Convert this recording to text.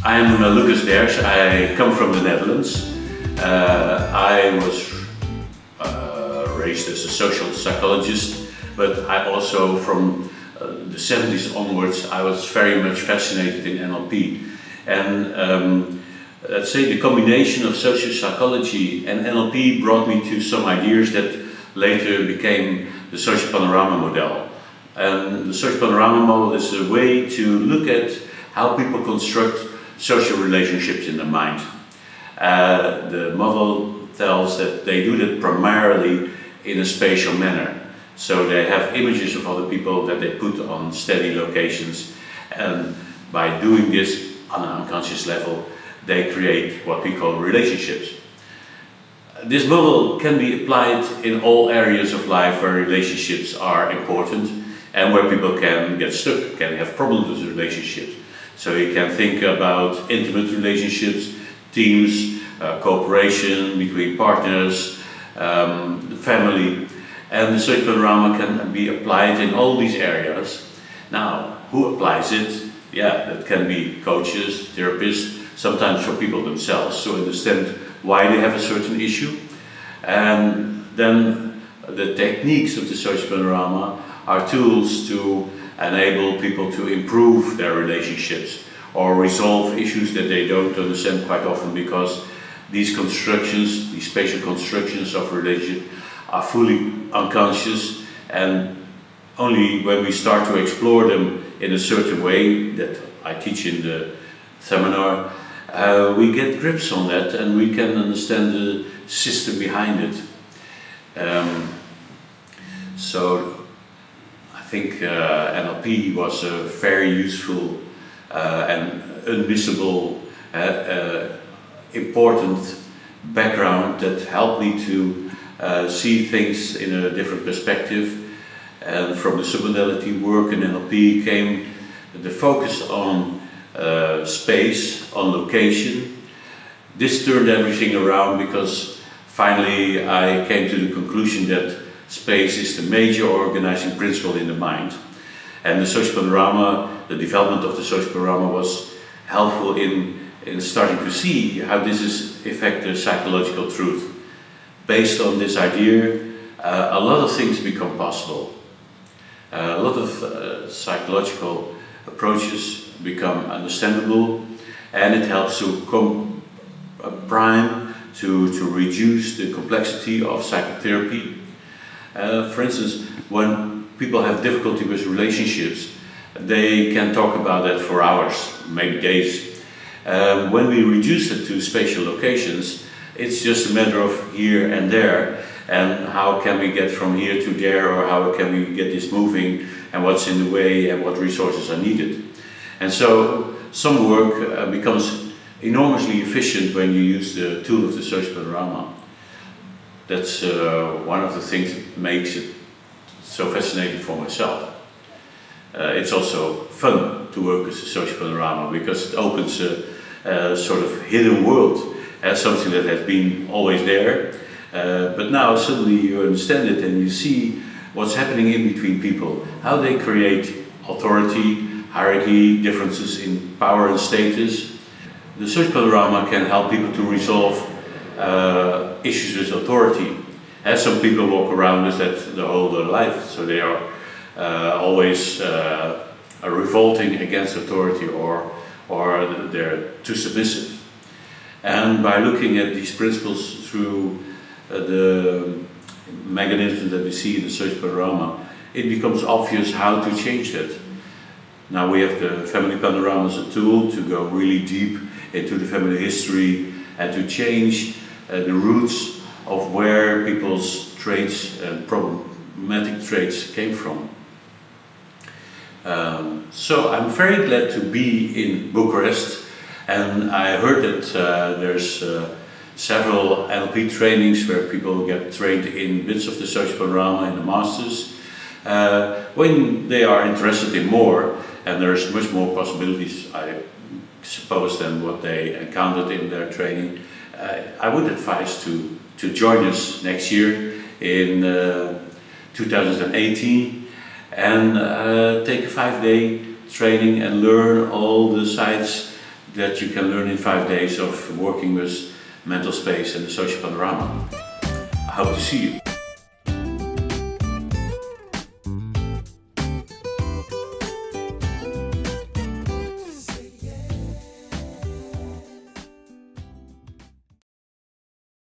I'm Derks. I come from the Netherlands. I was raised as a social psychologist, but I also, from the 70s onwards, I was very much fascinated in NLP. And let's say the combination of social psychology and NLP brought me to some ideas that later became the social panorama model. And the social panorama model is a way to look at how people construct social relationships in the mind. The model tells that they do that primarily in a spatial manner. So they have images of other people that they put on steady locations, and by doing this on an unconscious level, they create what we call relationships. This model can be applied in all areas of life where relationships are important and where people can get stuck, can have problems with relationships. So you can think about intimate relationships, teams, cooperation between partners, the family, and the social panorama can be applied in all these areas. Now, who applies it? Yeah, that can be coaches, therapists, sometimes for people themselves, so understand why they have a certain issue. And then the techniques of the social panorama are tools to enable people to improve their relationships or resolve issues that they don't understand quite often, because these constructions, these spatial constructions of relationship are fully unconscious, and only when we start to explore them in a certain way that I teach in the seminar, we get grips on that and we can understand the system behind it. So I think NLP was a very useful and unmissable, important background that helped me to see things in a different perspective. And from the submodality work in NLP came the focus on space, on location. This turned everything around, because finally I came to the conclusion that space is the major organizing principle in the mind. And the social panorama, the development of the social panorama, was helpful in starting to see how this is affect the psychological truth. Based on this idea, a lot of things become possible. A lot of psychological approaches become understandable, and it helps to to reduce the complexity of psychotherapy. For instance, when people have difficulty with relationships, they can talk about that for hours, maybe days. When we reduce it to spatial locations, it's just a matter of here and there, and how can we get from here to there, or how can we get this moving, and what's in the way, and what resources are needed. And so some work becomes enormously efficient when you use the tool of the social panorama. That's one of the things that makes it so fascinating for myself. It's also fun to work with the social panorama, because it opens a sort of hidden world as something that has been always there, but now suddenly you understand it and you see what's happening in between people, how they create authority, hierarchy, differences in power and status. The social panorama can help people to resolve issues with authority. As some people walk around with that the whole their life, so they are always revolting against authority, or they're too submissive. And by looking at these principles through the mechanisms that we see in the social panorama, it becomes obvious how to change that. Now we have the family panorama as a tool to go really deep into the family history and to change the roots of where people's traits and problematic traits came from. So I'm very glad to be in Bucharest, and I heard that there's several NLP trainings where people get trained in bits of the social panorama in the masters. When they are interested in more, and there's much more possibilities, I suppose, than what they encountered in their training, I would advise to join us next year in 2018 and take a 5-day training and learn all the sides that you can learn in 5 days of working with mental space and the social panorama. I hope to see you.